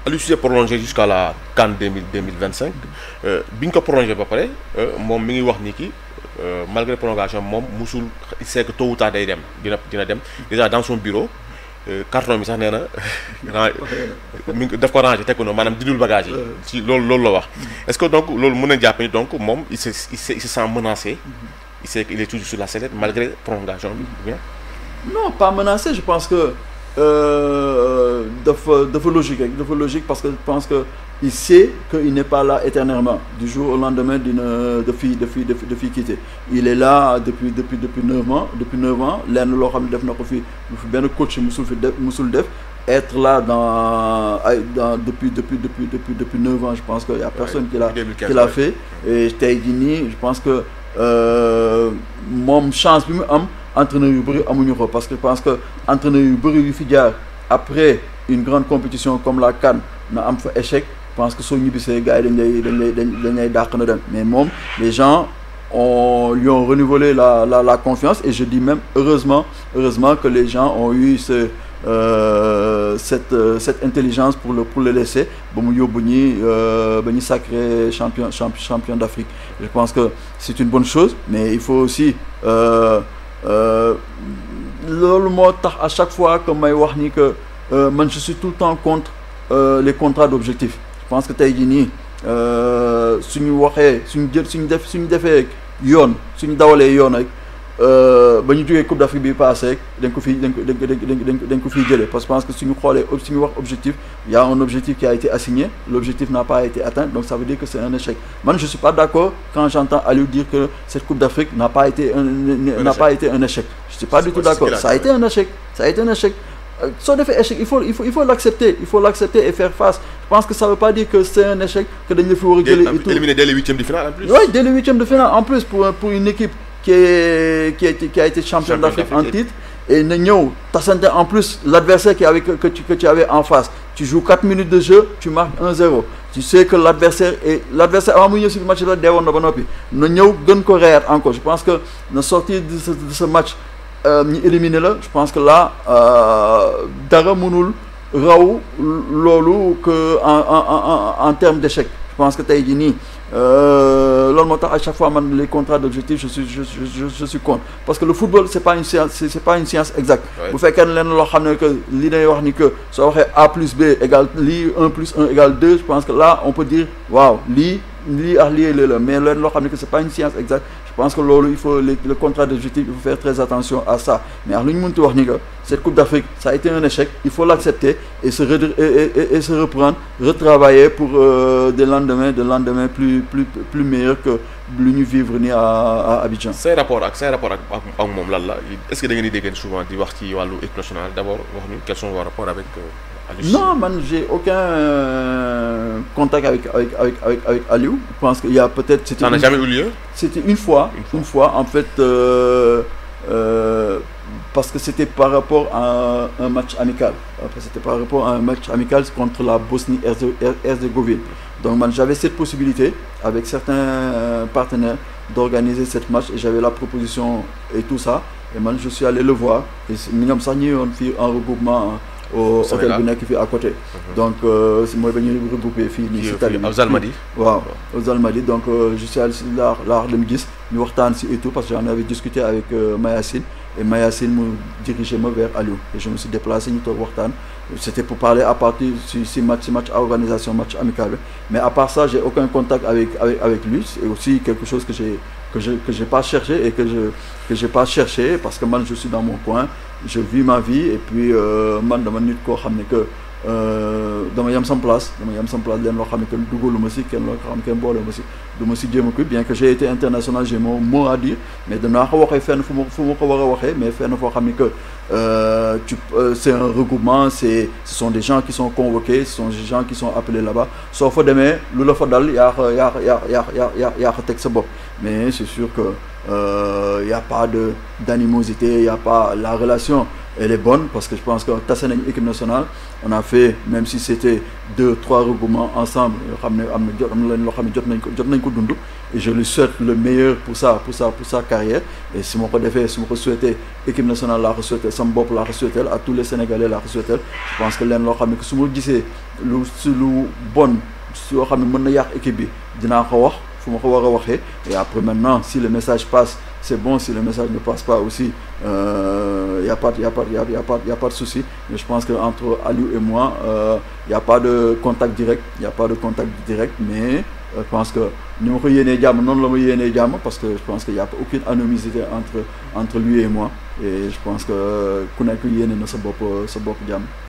Aliou Cissé prolongé jusqu'à la CAN 2025 bi ñu ko prolongé ba pare moom mi ngi wax ni ki malgré prolongation moom musul il sait que tôt ou tard day dem dina dem déjà dans son bureau carton bi sax nee na mi ngi daf ko rangé teg ko noonu maanaam dindul bagage yi ci loolu la wax est-ce que donc loolu mën na jàpp ni donc moom il se sent menacé il sait qu'il est toujours sur la sellette malgré prolongation bi bien non pas menacé je pense que dafa logique parce que je pense que il sait qu'il n'est pas là éternellement du jour au lendemain de fi quitter il est là depuis 9 ans lenn loo xam ne def na ko fi benn coach musul def être là depuis 9 ans je pense que y a personne qui l'a fait et tey jii nii je pense que moom chance bi mu am entraîneur yu bëri amuñu ko parce que je pense que entraîneur yu bëri yu fi jaar après une grande compétition comme la CAN na am fa échec je pense que soo ñibbisee gars yi dañ lay dàq na dem mais moom les gens lui ont renouvelé la confiance et je dis même heureusement que les gens ont eu cette intelligence pour le laisser ba mu yóbbu ba ñu sacré champion d'Afrique je pense que c'est une bonne chose mais il faut aussi loolu moo tax à chaque fois que may wax ni que man je suis tout le temps contre les contrats d'objectifs je pense que tey jii nii suñu waxee suñu defee yoon suñu dawalee yoon rek ba ñu jógee Coupe d'Afrique bi passé dañ ko fiy jëlee parce que je pense que suñu wax objectif il y a un objectif qui a été assigné l'objectif n'a pas été atteint donc ça veut dire que c'est un échec man je suis pas d'accord quand j'entends Aliou dire que cette Coupe d'Afrique n'a pas été un échec je suis pas du tout d'accord ça a été un échec soo defee échec il faut l'accepter et faire face je pense que ça veut pas dire que c'est un échec que dañ la fi war a jëlee et tout éliminé dès les huitièmes de finale en plus oui dès les huitièmes de finale en plus pour une équipe qui a été champion d'Afrique en titre et na ñëw tasante en plus l'adversaire que tu avais en face tu joues 4 minutes de jeu tu marques 1-0 tu sais que l'adversaire avant muy ñëw si match la deewoon na ba noppi na ñëw gën ko reer encore je pense que na sortir de ce match ñu éliminer la je pense que là dara mënul raw loolu que en termes d'échec je pense que tey jii nii loolu moo tax à chaque fois man les contrats d'objectifs je suis contre parce que le football c'est pas une science exacte bu fekkee ne leen loo xam ne que li day wax ni que soo waxee A plus B égale lii 1 plus 1 égale 2 je pense que là on peut dire waaw lii ak lii la mais leen loo xam ne que c'est pas une science exacte je pense que loolu il faut le contrat d'objectif il faut faire très attention à ça mais lu ñu mënti wax ni que cette Coupe d'Afrique ça a été un échec il faut l'accepter et se reprendre retravailler pour des lendemains plus meilleurs que lu ñu vivre ni à Abidjan. say rapport ak moom lan la est-ce que da ngeen di dégg souvent di wax ci wàllu équipe nationale d'abord wax ñu quels sont vos rapports avec non man j'ai aucun contact avec Aliou je pense qu'il y a peut-être ça n'a jamais eu lieu c'était une fois en fait parce que c'était par rapport à un match amical contre la Bosnie-Herzégovine donc man j'avais cette possibilité avec certains partenaires d'organiser cette match et j'avais la proposition et tout ça et man je suis allé le voir et ñoom sax ñu yoon fii en regroupement au hôtel bi nekk fii à côté donc mooy ba ñuy regroupé fii nii si tali aux Almadies waaw aux Almadies donc je suis allé si laa dem gis ñu waxtaan si et tout parce que j'en avais discuté avec Mayacine et Mayacine mu dirigé ma vers Aliou et je me suis déplacé ñu toog waxtaan c'était pour parler à partir si match à organisation match amical mais à part ça j'ai aucun contact avec lui c'est aussi quelque chose que j'ai pas cherché et que j'ai pas cherché parce que man je suis dans mon coin je vis ma vie et puis man dama nit koo xam ne que dama yem sam place leen loo xam ne que dugaluma si kenn loo xam ne kenn boolema si du ma si jéem a bien que j'ai été international j'ai mon mot à dire mais danaa ko waxee fenn fu ma ko war a waxee mais fenn foo xam ne que c'est un regroupement ce sont des gens qui sont convoqués ce sont des gens qui sont appelés là-bas soo fa demee lu la fa dal yaa ko teg sa bopp mais c'est sûr que y a pas d'animosité y a pas la relation elle est bonne parce que je pense que tase nañu équipe nationale on a fait même si c'était 2-3 regroupements ensemble yoo xam ne am na leen loo xam ne jot nañ ko dund et je lui souhaite le meilleur pour sa carrière. Et si je me souhaité équipe nationale la souhaité sama bopp la souhaité à tous les Sénégalais la souhaité. Je pense que leen loo xam ne que su ma gisee lu bon soo xam ne mën na yàq équipe bi dinaa ko wax fu ma ko war a waxee. Et après maintenant si le message passe c'est bon, si le message ne passe pas aussi y a pas de souci. Mais je pense que entre Aliou et moi y a pas de contact direct, mais je pense que ni ma ko yéenee jàmm noonu la ma yéenee jàmm, parce que je pense que y a aucune animosité entre lui et moi, et je pense que ku nekk yéene na sa bopp jàmm.